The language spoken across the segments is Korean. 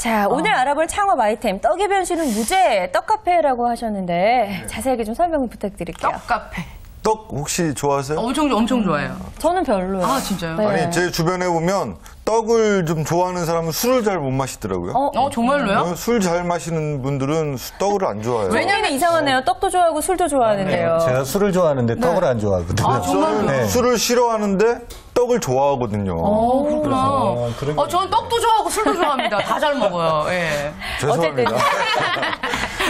자, 오늘 알아볼 창업 아이템, 떡의 변신은 무죄, 떡카페라고 하셨는데 자세하게 좀 설명 부탁드릴게요. 떡카페. 떡 혹시 좋아하세요? 엄청 좋아해요. 저는 별로예요. 아, 진짜요? 네. 아니, 제 주변에 보면 떡을 좀 좋아하는 사람은 술을 잘 못 마시더라고요. 정말로요? 술 잘 마시는 분들은 떡을 안 좋아해요. 왜냐면 이상하네요. 떡도 좋아하고 술도 좋아하는데요. 제가 술을 좋아하는데 떡을 안 좋아하거든요. 아, 정말요? 저는 술을 싫어하는데 떡을 좋아하거든요. 그렇구나. 저는 떡도 좋아하고 술도 좋아합니다. 다 잘 먹어요. 예. 죄송합니다.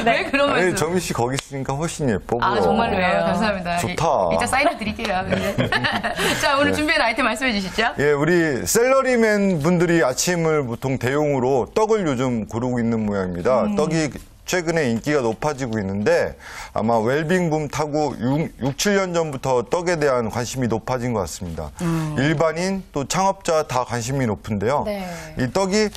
왜 그런 말씀? 정희 씨 거기 있으니까 훨씬 예뻐 보여. 아, 정말로요? 감사합니다. 좋다. 이따 사인을 드릴게요. 자, 오늘 준비한 아이템 말씀해 주시죠. 예, 우리 샐러리맨 분들이 아침을 보통 대용으로 떡을 요즘 고르고 있는 모양입니다. 떡이 최근에 인기가 높아지고 있는데 아마 웰빙붐 타고 6, 7년 전부터 떡에 대한 관심이 높아진 것 같습니다. 일반인 또 창업자 다 관심이 높은데요. 네. 이 떡이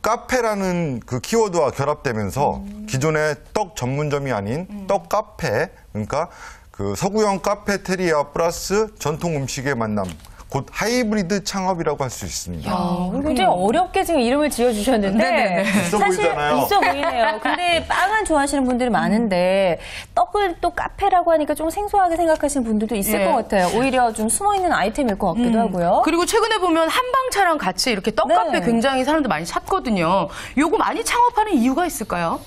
카페라는 그 키워드와 결합되면서 기존의 떡 전문점이 아닌 떡 카페, 그러니까 그 서구형 카페테리아 플러스 전통 음식의 만남, 곧 하이브리드 창업이라고 할 수 있습니다. 굉장히 어렵게 지금 이름을 지어주셨는데 있어 사실 보이잖아요. 있어 보이네요. 근데 빵은 좋아하시는 분들이 많은데 떡을 또 카페라고 하니까 좀 생소하게 생각하시는 분들도 있을 것 같아요. 오히려 좀 숨어있는 아이템일 것 같기도 하고요. 그리고 최근에 보면 한방차랑 같이 이렇게 떡카페 네. 굉장히 사람들 많이 찾거든요. 요거 많이 창업하는 이유가 있을까요?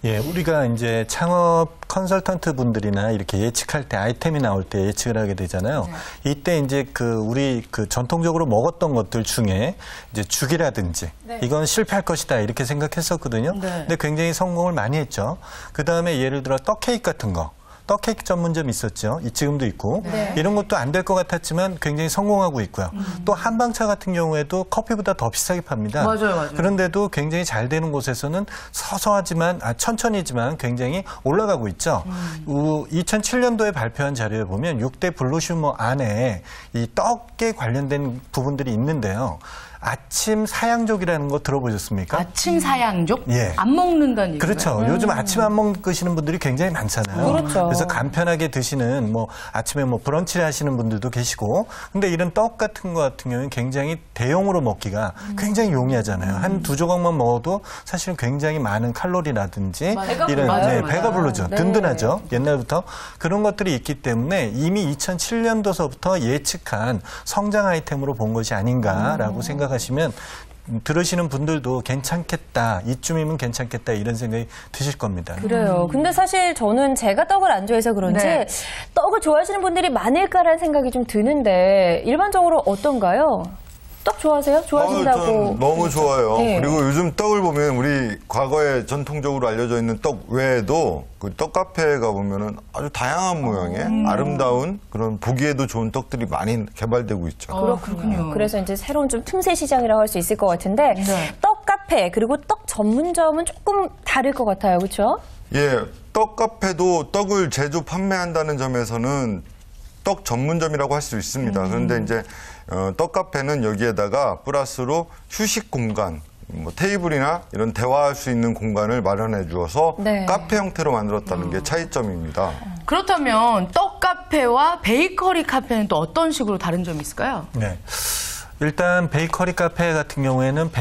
예, 우리가 이제 창업 컨설턴트 분들이나 이렇게 예측할 때 아이템이 나올 때 예측을 하게 되잖아요. 이때 이제 우리 전통적으로 먹었던 것들 중에 이제 죽이라든지 이건 실패할 것이다 이렇게 생각했었거든요. 근데 굉장히 성공을 많이 했죠. 그 다음에 예를 들어 떡 케이크 같은 거. 떡 케이크 전문점 있었죠. 지금도 있고. 이런 것도 안 될 것 같았지만 굉장히 성공하고 있고요. 또 한방차 같은 경우에도 커피보다 더 비싸게 팝니다. 맞아요. 그런데도 굉장히 잘 되는 곳에서는 서서하지만 천천히지만 굉장히 올라가고 있죠. 2007년도에 발표한 자료에 보면 6대 블루슈머 안에 이 떡에 관련된 부분들이 있는데요. 아침 사양족이라는 거 들어보셨습니까? 아침 사양족? 예. 안 먹는다는 얘기예요. 그렇죠. 요즘 아침 안 먹으시는 분들이 굉장히 많잖아요. 그렇죠. 그래서 간편하게 드시는 아침에 브런치를 하시는 분들도 계시고, 근데 이런 떡 같은 거 같은 경우는 굉장히 대용으로 먹기가 굉장히 용이하잖아요. 한 두 조각만 먹어도 사실은 굉장히 많은 칼로리라든지 배가 부르죠. 든든하죠. 옛날부터 그런 것들이 있기 때문에 이미 2007년도서부터 예측한 성장 아이템으로 본 것이 아닌가라고 생각하시면 들으시는 분들도 괜찮겠다, 이쯤이면 괜찮겠다 이런 생각이 드실 겁니다. 그래요. 근데 사실 저는 제가 떡을 안 좋아해서 그런지 떡을 좋아하시는 분들이 많을까라는 생각이 좀 드는데 일반적으로 어떤가요? 떡 좋아하세요? 좋아하신다고? 저는 너무 좋아요. 네. 그리고 요즘 떡을 보면 우리 과거에 전통적으로 알려져 있는 떡 외에도 그 떡 카페에 가보면은 아주 다양한 모양의 아름다운 그런 보기에도 좋은 떡들이 많이 개발되고 있죠. 그렇군요. 그래서 이제 새로운 좀 틈새 시장이라고 할 수 있을 것 같은데 떡 카페 그리고 떡 전문점은 조금 다를 것 같아요. 그렇죠? 예, 떡 카페도 떡을 제조 판매한다는 점에서는 떡 전문점이라고 할 수 있습니다. 그런데 이제 떡 카페는 여기에다가 플러스로 휴식 공간, 테이블이나 이런 대화할 수 있는 공간을 마련해 주어서 카페 형태로 만들었다는 게 차이점입니다. 그렇다면 떡 카페와 베이커리 카페는 또 어떤 식으로 다른 점이 있을까요? 네. 일단 베이커리 카페 같은 경우에는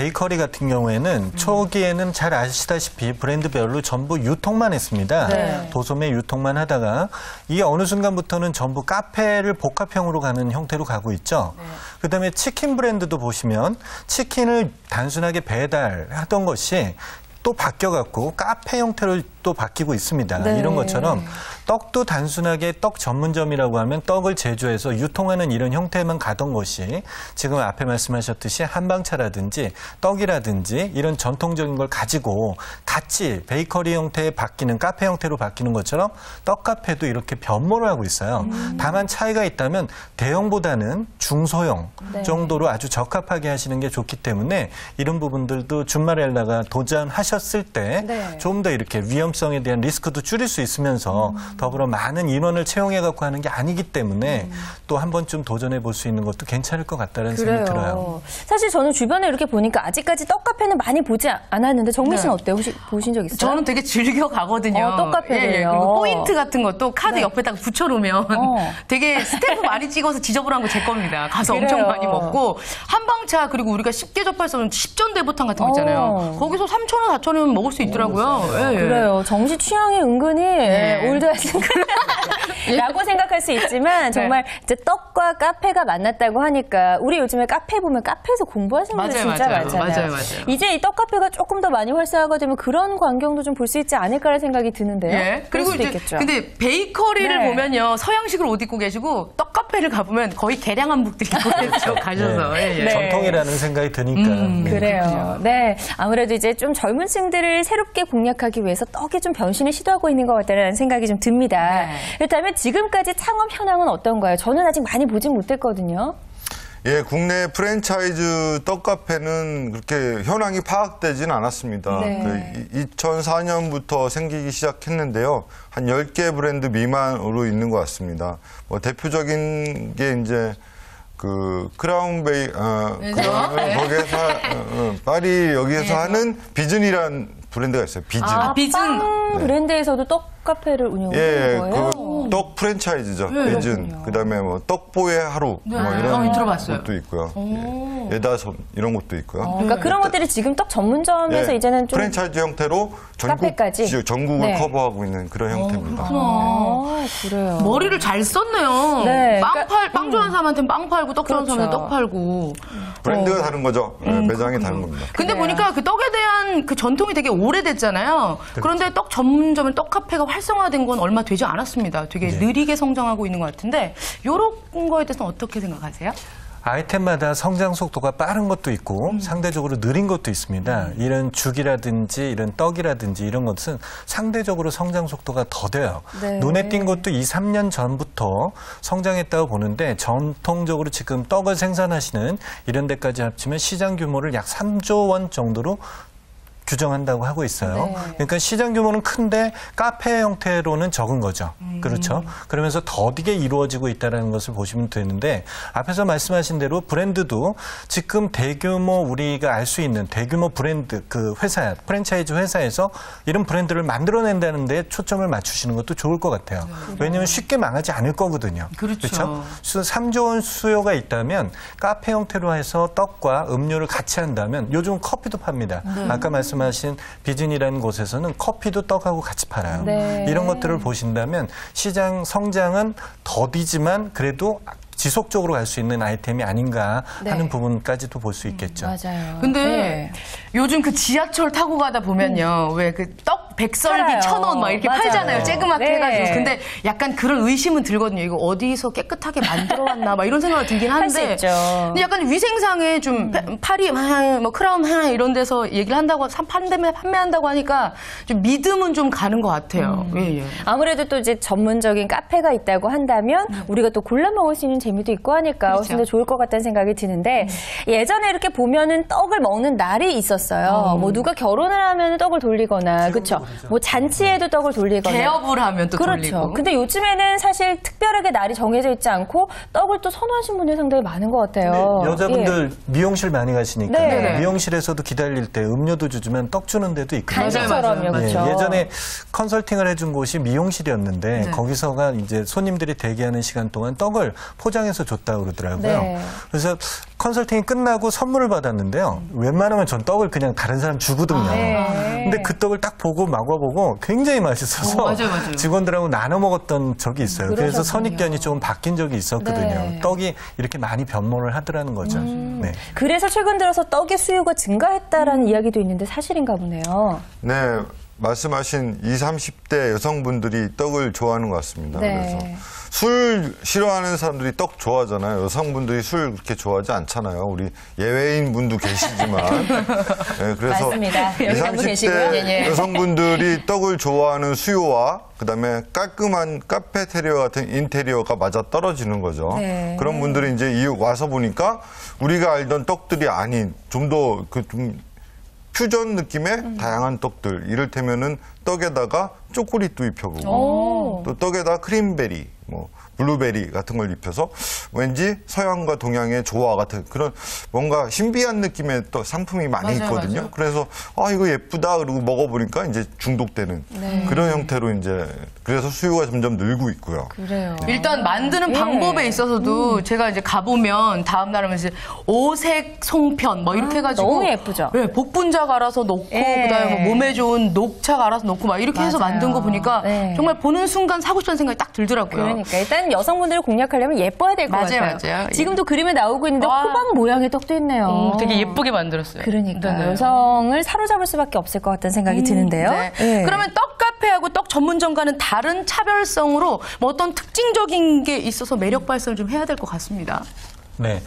초기에는 잘 아시다시피 브랜드별로 전부 유통만 했습니다. 도소매 유통만 하다가 이게 어느 순간부터는 전부 카페를 복합형으로 가는 형태로 가고 있죠. 그다음에 치킨 브랜드도 보시면 치킨을 단순하게 배달하던 것이 또 바뀌어갖고 카페 형태로 또 바뀌고 있습니다. 이런 것처럼 떡도 단순하게 떡 전문점이라고 하면 떡을 제조해서 유통하는 이런 형태만 가던 것이 지금 앞에 말씀하셨듯이 한방차라든지 떡이라든지 이런 전통적인 걸 가지고 같이 베이커리 형태에 바뀌는 카페 형태로 바뀌는 것처럼 떡 카페도 이렇게 변모를 하고 있어요. 다만 차이가 있다면 대형보다는 중소형 정도로 아주 적합하게 하시는 게 좋기 때문에 이런 부분들도 준마렐라가 도전하셨을 때 좀 더 이렇게 위험성에 대한 리스크도 줄일 수 있으면서 더불어 많은 인원을 채용해 갖고 하는 게 아니기 때문에 또 한 번쯤 도전해 볼 수 있는 것도 괜찮을 것 같다는 생각이 들어요. 사실 저는 주변에 이렇게 보니까 아직까지 떡카페는 많이 보지 않았는데 정민 씨는 어때요? 혹시 보신 적 있어요? 저는 되게 즐겨 가거든요. 떡카페를요. 그리고 포인트 같은 것도 카드 옆에다가 붙여놓으면 되게 스탬프 많이 찍어서 지저분한 거 제 겁니다. 가서 엄청 많이 먹고 한방차 그리고 우리가 쉽게 접할 수 없는 십전대보탕 같은 거 있잖아요. 거기서 3,000원, 4,000원이면 먹을 수 있더라고요. 그래요. 정시 취향이 은근히 올드하신가라고 생각할 수 있지만 정말 이제 떡과 카페가 만났다고 하니까 우리 요즘에 카페 보면 카페에서 공부하시는 분들 진짜 많잖아요. 맞아요. 이제 이 떡카페가 조금 더 많이 활성화가 되면 그런 광경도 좀 볼 수 있지 않을까라는 생각이 드는데요. 예. 그리고 이제 있겠죠. 근데 베이커리를 보면요 서양식으로 옷 입고 계시고 떡카페를 가보면 거의 개량 한복들 입고 계시죠. 가셔서 전통이라는 생각이 드니까. 그래요. 네. 아무래도 이제 좀 젊은 층들을 새롭게 공략하기 위해서 떡이 좀 변신을 시도하고 있는 것 같다는 생각이 좀 듭니다. 그렇다면 지금까지 창업 현황은 어떤가요? 저는 아직 많이 보진 못했거든요. 예, 국내 프랜차이즈 떡카페는 그렇게 현황이 파악되지는 않았습니다. 네. 2004년부터 생기기 시작했는데요. 한 10개 브랜드 미만으로 있는 것 같습니다. 뭐 대표적인 게 이제 그 크라운베이, 거기에서 파리 여기에서 하는 비즌이란 브랜드가 있어요. 비즌. 비즌. 빵 브랜드에서도 떡 카페를 운영하는 거예요? 그 떡 프랜차이즈죠. 비즌. 그다음에 뭐 떡보의 하루 뭐 이런 들어봤어요. 것도 있고요. 예다솜 이런 것도 있고요. 그러니까 그런 것들이 지금 떡 전문점에서 이제는 좀 프랜차이즈 형태로 카페까지? 전국을 커버하고 있는 그런 형태입니다. 그래요. 머리를 잘 썼네요. 네, 빵 좋아하는 사람한테는 빵 팔고 떡 좋아하는 사람한테는 떡 팔고. 브랜드가 다른 거죠. 매장이 다른 겁니다. 근데 보니까 그 떡에 대한 그 전통이 되게 오래됐잖아요. 그런데 떡 전문점은 떡 카페가 활성화된 건 얼마 되지 않았습니다. 되게 느리게 성장하고 있는 것 같은데 이런 거에 대해서는 어떻게 생각하세요? 아이템마다 성장 속도가 빠른 것도 있고 상대적으로 느린 것도 있습니다. 이런 죽이라든지 이런 떡이라든지 이런 것은 상대적으로 성장 속도가 더뎌요. 네. 눈에 띈 것도 2, 3년 전부터 성장했다고 보는데 전통적으로 지금 떡을 생산하시는 이런 데까지 합치면 시장 규모를 약 3조 원 정도로 규정한다고 하고 있어요. 그러니까 시장 규모는 큰데 카페 형태로는 적은 거죠. 그렇죠. 그러면서 더디게 이루어지고 있다는 것을 보시면 되는데 앞에서 말씀하신 대로 브랜드도 지금 대규모 우리가 알 수 있는 대규모 브랜드 그 회사, 프랜차이즈 회사에서 이런 브랜드를 만들어낸다는 데 초점을 맞추시는 것도 좋을 것 같아요. 왜냐하면 쉽게 망하지 않을 거거든요. 그렇죠. 3조 원 수요가 있다면 카페 형태로 해서 떡과 음료를 같이 한다면 요즘 커피도 팝니다. 아까 말씀하신 비즌이라는 곳에서는 커피도 떡하고 같이 팔아요. 이런 것들을 보신다면 시장 성장은 더디지만 그래도 지속적으로 갈 수 있는 아이템이 아닌가 하는 부분까지도 볼 수 있겠죠. 맞아요. 근데 요즘 그 지하철 타고 가다 보면요. 왜 그 떡 백설기 팔아요. 1,000원 막 이렇게 맞아요. 팔잖아요. 쬐그맣게 네. 해가지고. 근데 약간 그런 의심은 들거든요. 이거 어디서 깨끗하게 만들어 왔나 막 이런 생각이 들긴 할 수 한데. 있죠. 근데 약간 위생상에 좀 파리, 뭐 크라운 이런 데서 얘기를 한다고 판매한다고 하니까 좀 믿음은 좀 가는 것 같아요. 예. 아무래도 또 이제 전문적인 카페가 있다고 한다면 우리가 또 골라 먹을 수 있는 재미도 있고 하니까 훨씬 더 좋을 것 같다는 생각이 드는데 예전에 이렇게 보면은 떡을 먹는 날이 있었어요. 뭐 누가 결혼을 하면 떡을 돌리거나 그렇죠. 뭐 잔치에도 떡을 돌리거나 개업을 하면 또 그렇죠. 돌리고. 근데 요즘에는 사실 특별하게 날이 정해져 있지 않고 떡을 또 선호하시는 분들이 상당히 많은 것 같아요. 여자분들 미용실 많이 가시니까 네. 미용실에서도 기다릴 때 음료도 주면 떡 주는 데도 있거든요. 간식처럼요. 그렇죠. 예전에 컨설팅을 해준 곳이 미용실이었는데 거기서가 이제 손님들이 대기하는 시간 동안 떡을 포장해서 줬다고 그러더라고요. 네. 그래서 컨설팅이 끝나고 선물을 받았는데요. 웬만하면 전 떡을 그냥 다른 사람 주거든요. 근데 그 떡을 딱 보고 먹어보고 굉장히 맛있어서 맞아요. 직원들하고 나눠 먹었던 적이 있어요. 그래서 그러셨군요. 선입견이 좀 바뀐 적이 있었거든요. 네. 떡이 이렇게 많이 변모를 하더라는 거죠. 네. 그래서 최근 들어서 떡의 수요가 증가했다라는 이야기도 있는데 사실인가 보네요. 네, 말씀하신 20, 30대 여성분들이 떡을 좋아하는 것 같습니다. 네. 그래서 술 싫어하는 사람들이 떡 좋아하잖아요. 여성분들이 술 그렇게 좋아하지 않잖아요. 우리 예외인 분도 계시지만. 네, 그래서 맞습니다. 20, 여기 한분 계시고요. 30대 여성분들이 떡을 좋아하는 수요와 그다음에 깔끔한 카페테리어 같은 인테리어가 맞아 떨어지는 거죠. 네. 그런 분들이 이제 와서 보니까 우리가 알던 떡들이 아닌 좀 더 좀 퓨전 느낌의 다양한 떡들, 이를테면은 떡에다가 초콜릿도 입혀보고 또 떡에다 크림베리, 뭐 블루베리 같은 걸 입혀서 왠지 서양과 동양의 조화 같은 그런 뭔가 신비한 느낌의 또 상품이 많이 맞아요, 있거든요. 맞아요. 그래서 이거 예쁘다 그러고 먹어보니까 이제 중독되는 그런 형태로 이제 그래서 수요가 점점 늘고 있고요. 그래요. 일단 만드는 방법에 있어서도 제가 이제 가보면 다음날 하면 이제 오색 송편 뭐 이렇게 해가지고 너무 예쁘죠? 네, 복분자 갈아서 넣고 그다음에 뭐 몸에 좋은 녹차 갈아서 넣고 막 이렇게 해서 맞아요. 만든 거 보니까 네. 정말 보는 순간 사고 싶다는 생각이 딱 들더라고요. 그러니까 일단 여성분들을 공략하려면 예뻐야 될 것 맞아요, 같아요. 맞아요. 지금도 그림에 나오고 있는데 와. 호박 모양의 떡도 있네요. 되게 예쁘게 만들었어요. 그러니까 네네. 여성을 사로잡을 수밖에 없을 것 같다는 생각이 드는데요. 네. 네. 그러면 떡 카페하고 떡 전문점과는 다른 차별성으로 뭐 어떤 특징적인 게 있어서 매력 발산을 좀 해야 될 것 같습니다. 네.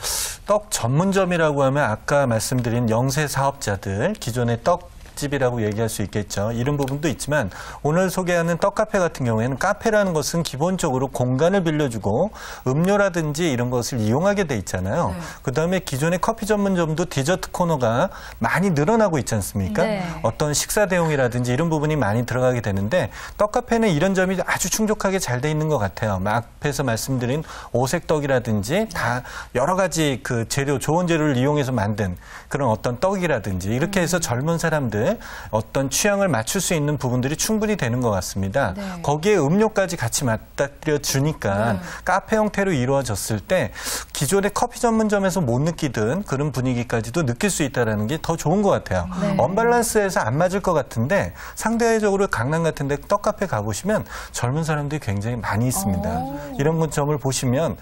떡 전문점이라고 하면 아까 말씀드린 영세 사업자들, 기존의 떡집이라고 얘기할 수 있겠죠. 이런 부분도 있지만 오늘 소개하는 떡카페 같은 경우에는 카페라는 것은 기본적으로 공간을 빌려주고 음료라든지 이런 것을 이용하게 돼 있잖아요. 그다음에 기존의 커피 전문점도 디저트 코너가 많이 늘어나고 있지 않습니까? 네. 어떤 식사 대용이라든지 이런 부분이 많이 들어가게 되는데 떡카페는 이런 점이 아주 충족하게 잘 돼 있는 것 같아요. 앞에서 말씀드린 오색떡이라든지 다 여러 가지 그 재료, 좋은 재료를 이용해서 만든 그런 어떤 떡이라든지 이렇게 해서 젊은 사람들 어떤 취향을 맞출 수 있는 부분들이 충분히 되는 것 같습니다. 거기에 음료까지 같이 맞닥뜨려 주니까 카페 형태로 이루어졌을 때 기존의 커피 전문점에서 못 느끼던 그런 분위기까지도 느낄 수 있다는 게 더 좋은 것 같아요. 언밸런스에서 안 맞을 것 같은데 상대적으로 강남 같은 데 떡카페 가보시면 젊은 사람들이 굉장히 많이 있습니다. 이런 점을 보시면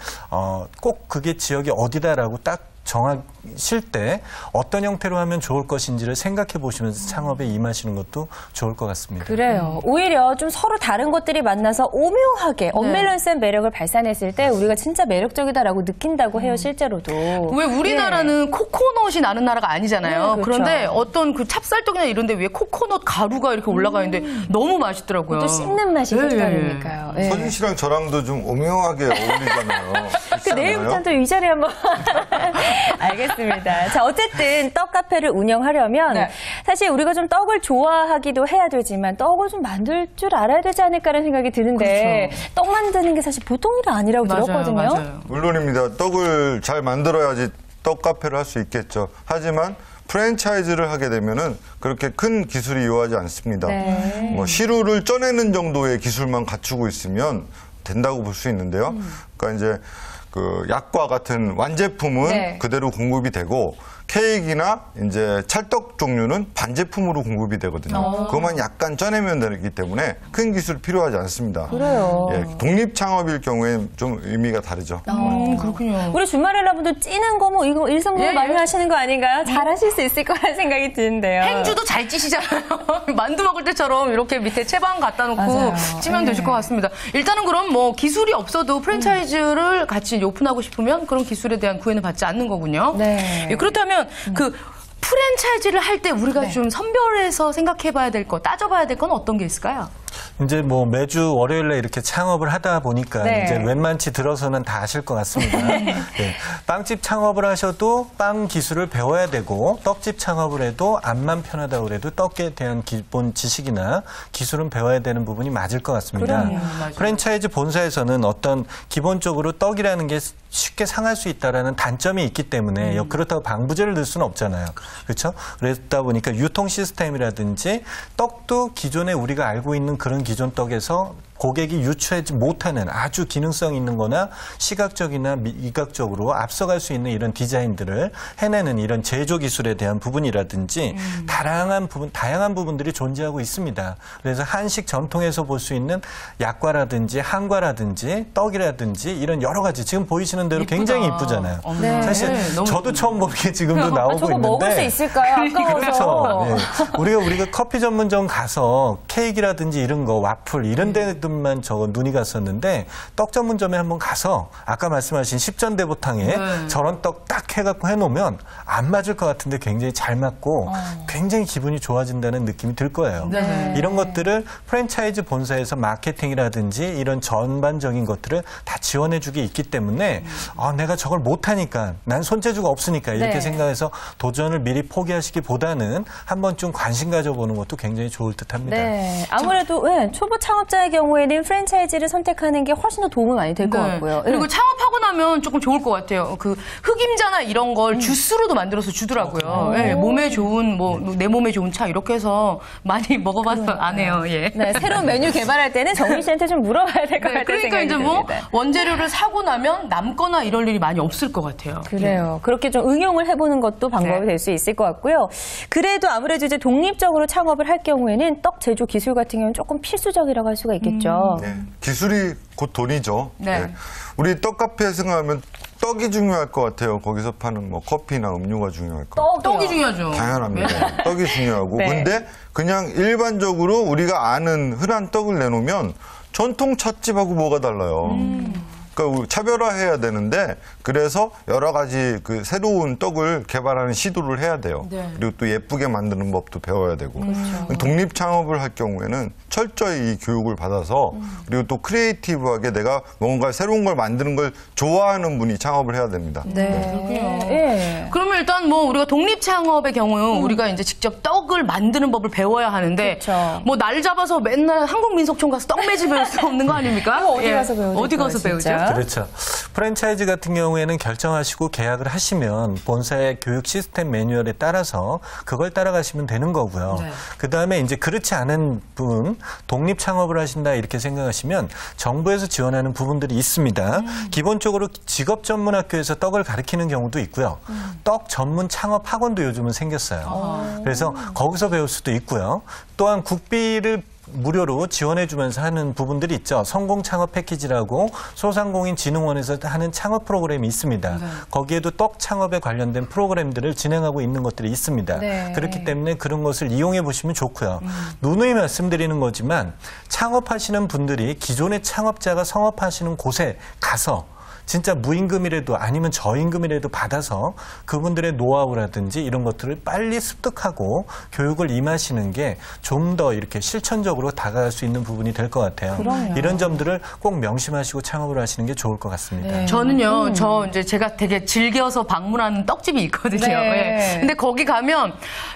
꼭 그게 지역이 어디다라고 딱 정하실 때 어떤 형태로 하면 좋을 것인지를 생각해 보시면서 창업에 임하시는 것도 좋을 것 같습니다. 그래요. 오히려 좀 서로 다른 것들이 만나서 오묘하게 언밸런스한 매력을 발산했을 때 우리가 진짜 매력적이다라고 느낀다고 해요, 실제로도. 왜 우리나라는 코코넛이 나는 나라가 아니잖아요. 그렇죠. 그런데 어떤 그 찹쌀떡이나 이런 데 위에 코코넛 가루가 이렇게 올라가 있는데 너무 맛있더라고요. 또 씹는 맛이 예, 또 예. 다르니까요. 예. 서진 씨랑 저랑도 좀 오묘하게 어울리잖아요. 그 내일부터 이 자리에 한번. 알겠습니다. 자, 어쨌든 떡 카페를 운영하려면 네. 사실 우리가 좀 떡을 좋아하기도 해야 되지만 떡을 좀 만들 줄 알아야 되지 않을까라는 생각이 드는데 떡 만드는 게 사실 보통 일이 아니라고 들었거든요. 맞아요. 물론입니다. 떡을 잘 만들어야지 떡 카페를 할 수 있겠죠. 하지만 프랜차이즈를 하게 되면은 그렇게 큰 기술이 요하지 않습니다. 네. 뭐 시루를 쪄내는 정도의 기술만 갖추고 있으면 된다고 볼 수 있는데요. 그러니까 이제 그 약과 같은 완제품은 네. 그대로 공급이 되고 케이크나 이제 찰떡 종류는 반제품으로 공급이 되거든요. 그것만 약간 쪄내면 되기 때문에 큰 기술 필요하지 않습니다. 그래요. 예, 독립 창업일 경우에는 좀 의미가 다르죠. 그렇군요. 우리 준마렐라분도 찌는 거 뭐 이거 일성공부 예, 많이 예. 하시는 거 아닌가요? 잘하실 수 있을 거라는 생각이 드는데요. 행주도 잘 찌시잖아요. 만두 먹을 때처럼 이렇게 밑에 채반 갖다 놓고 맞아요. 찌면 되실 것 같습니다. 일단은 그럼 뭐 기술이 없어도 프랜차이즈를 같이 오픈하고 싶으면 그런 기술에 대한 구애는 받지 않는 거군요. 네. 예, 그렇다면 그 프랜차이즈를 할 때 우리가 좀 선별해서 생각해봐야 될 거, 따져봐야 될 건 어떤 게 있을까요? 이제 뭐 매주 월요일에 이렇게 창업을 하다 보니까 네. 이제 웬만치 들어서는 다 아실 것 같습니다. 네. 빵집 창업을 하셔도 빵 기술을 배워야 되고 떡집 창업을 해도 암만 편하다고 그래도 떡에 대한 기본 지식이나 기술은 배워야 되는 부분이 맞을 것 같습니다. 맞아요. 프랜차이즈 본사에서는 어떤 기본적으로 떡이라는 게 쉽게 상할 수 있다라는 단점이 있기 때문에 그렇다고 방부제를 넣을 수는 없잖아요. 그렇죠? 그러다 보니까 유통 시스템이라든지 떡도 기존에 우리가 알고 있는 그런 기존 떡에서 고객이 유추하지 못하는 아주 기능성 있는 거나 시각적이나 미각적으로 앞서갈 수 있는 이런 디자인들을 해내는 이런 제조 기술에 대한 부분이라든지 다양한 부분들이 존재하고 있습니다. 그래서 한식 전통에서 볼 수 있는 약과라든지 한과라든지 떡이라든지 이런 여러 가지 지금 보이시는 대로 이쁘다. 굉장히 이쁘잖아요. 네. 사실 너무 저도 처음 보기에 지금도 나오고 저거 있는데 먹을 수 있을까요? 아까워서. 그렇죠. 네. 우리가 커피 전문점 가서 케이크라든지 이런 거 와플 이런 데도 무인금만 눈이 갔었는데 떡 전문점에 한번 가서 아까 말씀하신 십전대보탕에 저런 떡 딱 해갖고 해놓으면 안 맞을 것 같은데 굉장히 잘 맞고 굉장히 기분이 좋아진다는 느낌이 들 거예요. 네. 이런 것들을 프랜차이즈 본사에서 마케팅이라든지 이런 전반적인 것들을 다 지원해주기 있기 때문에 내가 저걸 못하니까 난 손재주가 없으니까 이렇게 네. 생각해서 도전을 미리 포기하시기보다는 한번 좀 관심 가져보는 것도 굉장히 좋을 듯합니다. 네. 아무래도 초보 창업자의 경우에는 프랜차이즈를 선택하는 게 훨씬 더 도움이 많이 될 것 같고요. 그리고 창업하고 나면 조금 좋을 것 같아요. 그 흑임자나 이런 걸 주스로도 만들어서 주더라고요. 몸에 좋은 내 몸에 좋은 차 이렇게 해서 많이 먹어봐서 안 해요. 예. 네, 새로운 메뉴 개발할 때는 정민 씨한테 좀 물어봐야 될 것 같아요. 그러니까 이제 원재료를 사고 나면 남거나 이럴 일이 많이 없을 것 같아요. 그래요. 그렇게 좀 응용을 해보는 것도 방법이 될 수 있을 것 같고요. 그래도 아무래도 이제 독립적으로 창업을 할 경우에는 떡 제조 기술 같은 경우는 조금 필수적이라고 할 수가 있겠죠. 네. 기술이 곧 돈이죠. 네. 네. 우리 떡카페 생각하면 떡이 중요할 것 같아요. 거기서 파는 커피나 음료가 중요할 것 같아요. 떡이 중요하죠. 당연합니다. 떡이 중요하고. 네. 근데 그냥 일반적으로 우리가 아는 흔한 떡을 내놓으면 전통 찻집하고 뭐가 달라요. 그러니까 차별화해야 되는데 그래서 여러 가지 그 새로운 떡을 개발하는 시도를 해야 돼요. 네. 그리고 또 예쁘게 만드는 법도 배워야 되고. 그렇죠. 독립 창업을 할 경우에는 철저히 이 교육을 받아서 그리고 또 크리에이티브하게 내가 뭔가 새로운 걸 만드는 걸 좋아하는 분이 창업을 해야 됩니다. 네. 예. 그러면 일단 우리가 독립 창업의 경우 우리가 이제 직접 떡을 만드는 법을 배워야 하는데 그쵸. 날 잡아서 맨날 한국민속촌 가서 떡 매지 배울 수 없는 거 아닙니까? 이거 어디 가서 배우죠? 어디 가서 배우죠? 그렇죠. 프랜차이즈 같은 경우에는 결정하시고 계약을 하시면 본사의 교육 시스템 매뉴얼에 따라서 그걸 따라가시면 되는 거고요. 네. 그다음에 이제 그렇지 않은 분, 독립 창업을 하신다 이렇게 생각하시면 정부에서 지원하는 부분들이 있습니다. 기본적으로 직업 전문 학교에서 떡을 가르치는 경우도 있고요. 떡 전문 창업 학원도 요즘은 생겼어요. 그래서 거기서 배울 수도 있고요. 또한 국비를 무료로 지원해주면서 하는 부분들이 있죠. 성공 창업 패키지라고 소상공인진흥원에서 하는 창업 프로그램이 있습니다. 거기에도 떡 창업에 관련된 프로그램들을 진행하고 있는 것들이 있습니다. 네. 그렇기 때문에 그런 것을 이용해 보시면 좋고요. 누누이 말씀드리는 거지만 창업하시는 분들이 기존의 창업자가 성업하시는 곳에 가서 진짜 무임금이라도 아니면 저임금이라도 받아서 그분들의 노하우라든지 이런 것들을 빨리 습득하고 교육을 임하시는 게 좀 더 이렇게 실천적으로 다가갈 수 있는 부분이 될 것 같아요. 그럼요. 이런 점들을 꼭 명심하시고 창업을 하시는 게 좋을 것 같습니다. 네. 저는요, 이제 제가 되게 즐겨서 방문하는 떡집이 있거든요. 네. 예. 근데 거기 가면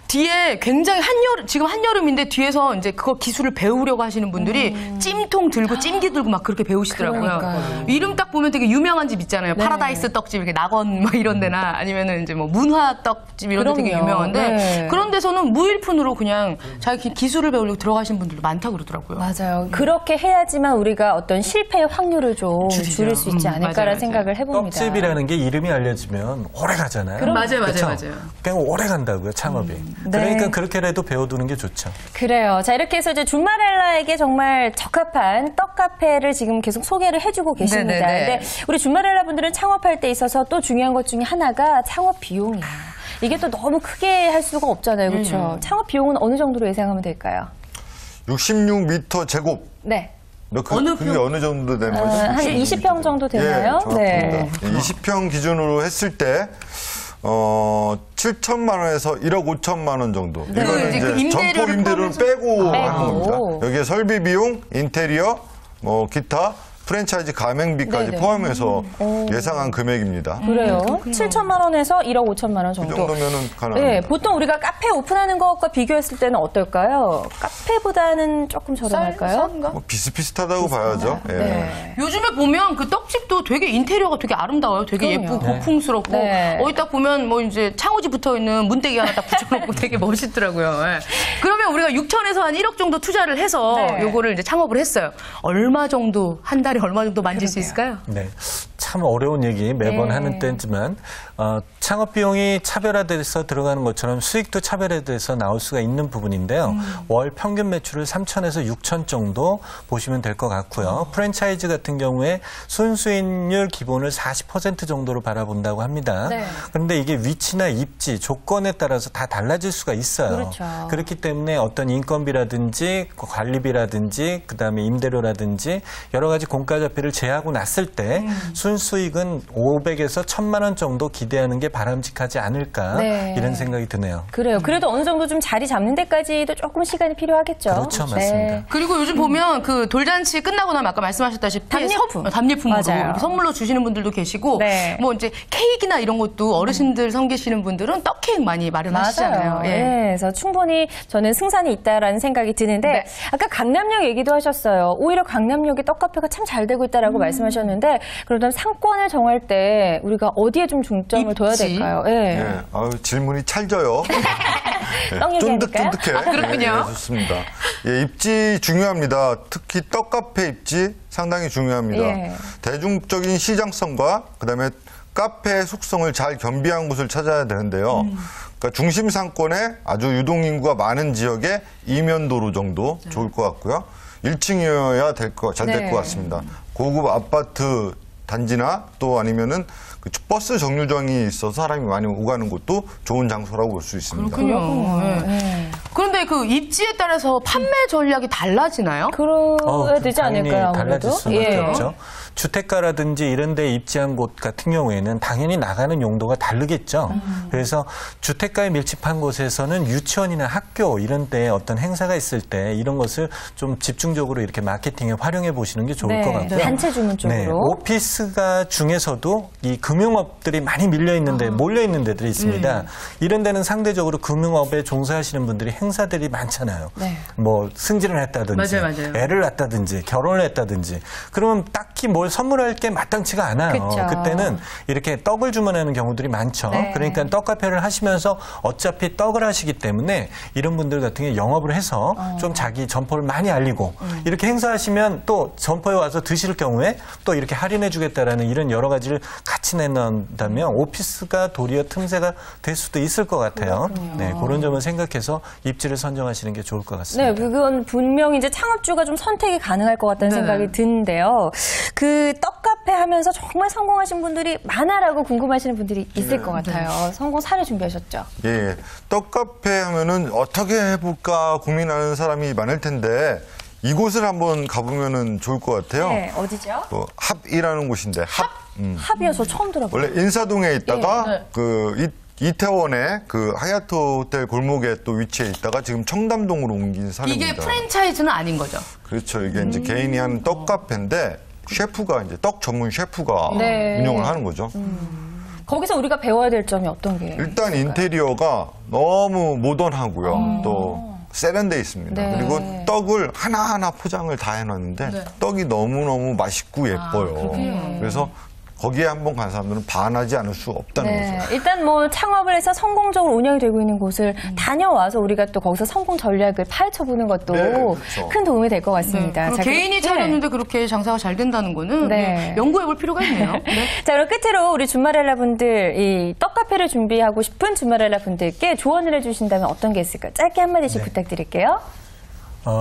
뒤에 굉장히 지금 한여름인데 뒤에서 이제 그거 기술을 배우려고 하시는 분들이 찜통 들고 찜기 들고 막 그렇게 배우시더라고요. 그러니까요. 이름 딱 보면 되게 유명한 집 있잖아요. 네. 파라다이스 떡집, 이렇게 낙원 이런 데나 아니면은 이제 문화 떡집 이런 데 되게 그럼요. 유명한데 네. 그런 데서는 무일푼으로 그냥 자기 기술을 배우려고 들어가신 분들도 많다고 그러더라고요. 맞아요. 그렇게 해야지만 우리가 어떤 실패의 확률을 좀 줄일 수 있지 않을까라는 맞아요. 생각을 해봅니다. 떡집이라는 게 이름이 알려지면 오래 가잖아요. 맞아요. 그쵸? 맞아요. 그냥 오래 간다고요, 창업이. 네. 그러니까 그렇게라도 배워두는 게 좋죠. 그래요. 자, 이렇게 해서 이제 준마렐라에게 정말 적합한 떡 카페를 지금 계속 소개를 해주고 계십니다. 네네네. 근데 우리 준마렐라 분들은 창업할 때 있어서 또 중요한 것 중에 하나가 창업 비용이에요. 이게 또 너무 크게 할 수가 없잖아요. 그렇죠? 창업 비용은 어느 정도로 예상하면 될까요? 66m 제곱. 네. 그게 어느 정도 되는 거죠? 한 20평 정도 되나요? 네, 정확합니다. 20평 기준으로 했을 때 7천만 원에서 1억 5천만 원 정도. 네. 이거는 이제 이제 그 임대료를 점포 임대료를 빼고 하는 겁니다. 여기에 설비 비용, 인테리어, 기타, 프랜차이즈 가맹비까지 네네. 포함해서 예상한 금액입니다. 그래요. 7천만 원에서 1억 5천만 원 그 정도. 정도면은 가능합니다. 네, 보통 우리가 카페 오픈하는 것과 비교했을 때는 어떨까요? 카페보다는 조금 저렴할까요? 비슷비슷하다고 봐야죠. 예. 네. 요즘에 보면 그 떡집도 되게 인테리어가 되게 아름다워요. 되게 그럼요. 예쁘고 고풍스럽고 네. 어디 딱 보면 이제 창호지 붙어 있는 문대기 하나 딱 붙여놓고 되게 멋있더라고요. 예. 그러면 우리가 6천에서 한 1억 정도 투자를 해서 네. 요거를 이제 창업을 했어요. 얼마 정도 한 달에 얼마 정도 만질 수 있을까요? 네. 참 참 어려운 얘기 매번 하는 때지만 창업 비용이 차별화돼서 들어가는 것처럼 수익도 차별화돼서 나올 수가 있는 부분인데요. 월 평균 매출을 3천에서 6천 정도 보시면 될 것 같고요. 프랜차이즈 같은 경우에 순수익률 기본을 40% 정도로 바라본다고 합니다. 네. 그런데 이게 위치나 입지, 조건에 따라서 다 달라질 수가 있어요. 그렇죠. 그렇기 때문에 어떤 인건비라든지 관리비라든지 그다음에 임대료라든지 여러 가지 공과자비를 제하고 났을 때 순수익은 500에서 1,000만 원 정도 기대하는 게 바람직하지 않을까 네. 이런 생각이 드네요. 그래요. 그래도 어느 정도 좀 자리 잡는 데까지도 조금 시간이 필요하겠죠. 그렇죠, 맞습니다. 네. 그리고 요즘 보면 그 돌잔치 끝나고 나면 아까 말씀하셨다시피 답례품으로 맞아요. 이렇게 선물로 주시는 분들도 계시고 네. 뭐 이제 케이크나 이런 것도 어르신들 섬기시는 분들은 떡 케이크 많이 마련하시잖아요. 맞아요. 예. 네, 그래서 충분히 저는 승산이 있다라는 생각이 드는데 네. 아까 강남역 얘기도 하셨어요. 오히려 강남역에 떡카페가 참 잘 되고 있다라고 말씀하셨는데 그러면 상권을 정할 때 우리가 어디에 좀 중점을 둬야 입지. 될까요? 네. 예, 아유, 질문이 찰져요. 떡 얘기하니까요? 쫀득쫀득해. 아, 그렇군요. 예, 좋습니다. 예, 입지 중요합니다. 특히 떡카페 입지 상당히 중요합니다. 예. 대중적인 시장성과 그다음에 카페의 속성을 잘 겸비한 곳을 찾아야 되는데요. 그러니까 중심 상권에 아주 유동인구가 많은 지역의 이면도로 정도 좋을 것 같고요. 1층이어야 잘 될 네. 것 같습니다. 고급 아파트 단지나 또 아니면은 그 버스 정류장이 있어서 사람이 많이 오가는 곳도 좋은 장소라고 볼 수 있습니다. 그렇군요. 예. 그런데 그 입지에 따라서 판매 전략이 달라지나요? 그래야 되지 당연히 않을까요? 아무래도? 달라질 수밖에 예. 없죠. 주택가라든지 이런 데 입지한 곳 같은 경우에는 당연히 나가는 용도가 다르겠죠. 그래서 주택가에 밀집한 곳에서는 유치원이나 학교 이런 데 어떤 행사가 있을 때 이런 것을 좀 집중적으로 이렇게 마케팅에 활용해 보시는 게 좋을 네. 것 같고요. 단체 주문 쪽으로. 네, 오피스가 중에서도 이 금융업들이 많이 밀려 있는데 몰려 있는 데들이 있습니다. 이런 데는 상대적으로 금융업에 종사하시는 분들이 행사들이 많잖아요. 네. 뭐 승진을 했다든지, 맞아요. 애를 낳았다든지, 결혼을 했다든지. 그러면 딱히 뭘 선물할 게 마땅치가 않아요. 그쵸. 그때는 이렇게 떡을 주문하는 경우들이 많죠. 네. 그러니까 떡 카페를 하시면서 어차피 떡을 하시기 때문에 이런 분들 같은 경우 영업을 해서 좀 자기 점포를 많이 알리고 이렇게 행사하시면 또 점포에 와서 드실 경우에 또 이렇게 할인해 주겠다라는 이런 여러 가지를 같이 내놓는다면 오피스가 도리어 틈새가 될 수도 있을 것 같아요. 네, 그런 점을 생각해서 입지를 선정하시는 게 좋을 것 같습니다. 네, 그건 분명히 이제 창업주가 좀 선택이 가능할 것 같다는 네. 생각이 드는데요. 그 떡카페 하면서 정말 성공하신 분들이 많아라고 궁금하시는 분들이 있을 것 같아요. 성공 사례 준비하셨죠? 예, 떡카페 하면은 어떻게 해볼까 고민하는 사람이 많을 텐데 이곳을 한번 가보면은 좋을 것 같아요. 네, 어디죠? 합이라는 곳인데 합이어서 처음 들어봐요. 원래 인사동에 있다가 예, 네. 그 이태원의 그 하얏트 호텔 골목에 또 위치해 있다가 지금 청담동으로 옮긴 사례입니다. 이게 프랜차이즈는 아닌 거죠? 그렇죠. 이게 이제 개인이 하는 떡 카페인데 셰프가 이제 떡 전문 셰프가 네. 운영을 하는 거죠. 거기서 우리가 배워야 될 점이 어떤 게? 일단 인테리어가 너무 모던하고요. 또 세련돼 있습니다. 네. 그리고 떡을 하나하나 포장을 다 해놨는데 떡이 너무너무 맛있고 예뻐요. 그래서 거기에 한번 간 사람들은 반하지 않을 수 없다는 네, 거죠. 일단 뭐 창업을 해서 성공적으로 운영이 되고 있는 곳을 다녀와서 우리가 또 거기서 성공 전략을 파헤쳐보는 것도 네, 그렇죠. 큰 도움이 될 것 같습니다. 그리고 자, 개인이 네. 차렸는데 그렇게 장사가 잘 된다는 거는 네. 연구해볼 필요가 있네요. 네. 자, 그럼 끝으로 우리 주말엘라 분들, 이 떡카페를 준비하고 싶은 주말엘라 분들께 조언을 해주신다면 어떤 게 있을까요? 짧게 한마디씩 부탁드릴게요.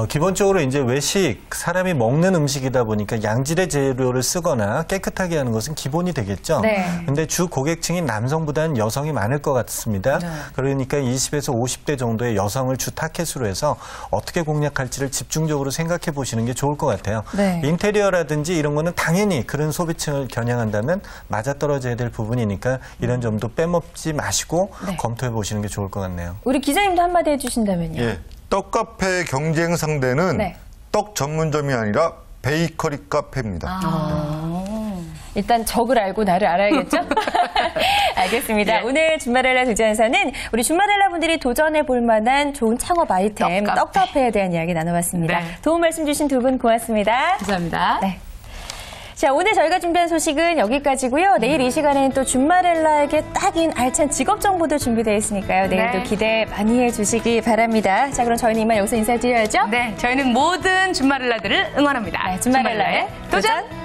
기본적으로 이제 외식, 사람이 먹는 음식이다 보니까 양질의 재료를 쓰거나 깨끗하게 하는 것은 기본이 되겠죠. 네. 근데 주 고객층이 남성보다는 여성이 많을 것 같습니다. 그러니까 20에서 50대 정도의 여성을 주 타겟으로 해서 어떻게 공략할지를 집중적으로 생각해 보시는 게 좋을 것 같아요. 네. 인테리어라든지 이런 거는 당연히 그런 소비층을 겨냥한다면 맞아떨어져야 될 부분이니까 이런 점도 빼먹지 마시고 네. 검토해 보시는 게 좋을 것 같네요. 우리 기자님도 한마디 해주신다면요. 예, 떡카페 경쟁 상대는 네. 떡 전문점이 아니라 베이커리 카페입니다. 일단 적을 알고 나를 알아야겠죠? 알겠습니다. 예. 오늘 주말엘라 도전에서는 우리 주말엘라 분들이 도전해 볼 만한 좋은 창업 아이템 떡카페. 떡카페에 대한 이야기 나눠봤습니다. 네. 도움 말씀 주신 두 분 고맙습니다. 감사합니다. 네. 자, 오늘 저희가 준비한 소식은 여기까지고요. 내일 이 시간에는 또 주말엘라에게 딱인 알찬 직업 정보도 준비되어 있으니까요. 내일도 네. 기대 많이 해주시기 바랍니다. 자, 그럼 저희는 이만 여기서 인사드려야죠. 네, 저희는 모든 주말엘라들을 응원합니다. 네, 주말엘라의 도전!